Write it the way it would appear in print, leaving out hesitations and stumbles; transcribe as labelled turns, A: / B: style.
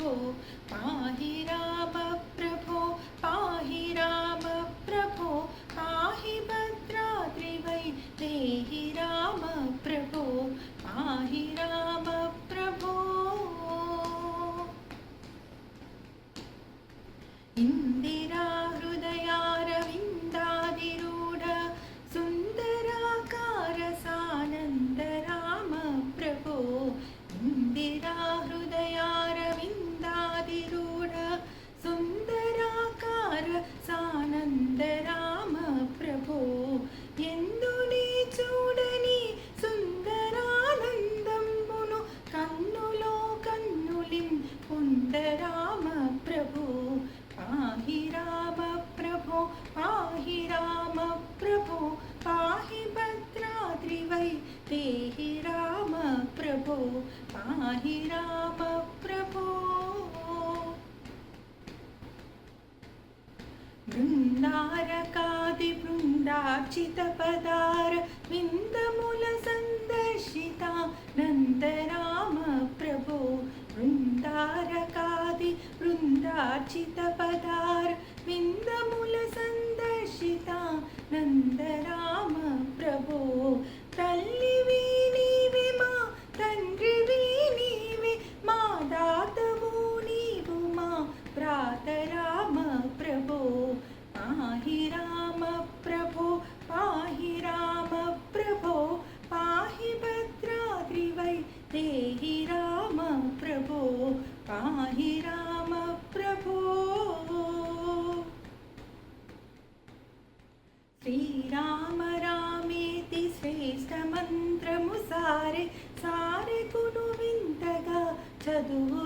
A: प्रभो पाहि राम प्रभो पाहि राम प्रभो पाहि भद्राद्रिवै देहि राम प्रभो पाहि राम प्रभो इंदिरा हृदयारविन्दाधिरूढ सुन्दराकार सानन्द राम प्रभो इंदिरा हृदयारविन्दाधिरूढ सुन्दराकार सानन्द राम प्रभो ఎందునే చూడని సుందరానందంబును కన్నులో కన్నులిన్ పొందరామ ప్రభో పాహి రామ ప్రభో పాహి రామ ప్రభో పాహి భద్రాద్రివై దేహి రామ ప్రభో పాహి రామ ప్రభో బృందారకాది బృందార్చిత పదార విందముల సందర్శిత నందరామ ప్రభో బృందారకాది బృందార్చిత పదార విందముల సందర్శిత నందరామ ప్రభో తల్లివి నీవే మా తండ్రివి నీవే మా దాతవు నీవు మా ప్రాతరామ ప్రభో పాహి రామ ప్రభో పాహి రామ ప్రభో పాహి భద్రాద్రివై దేహి రామ ప్రభో పాహి రామ ప్రభో శ్రీరామ రామేతి శ్రేష్ఠ మంత్రము సారె సారె కును వింతగా చదువు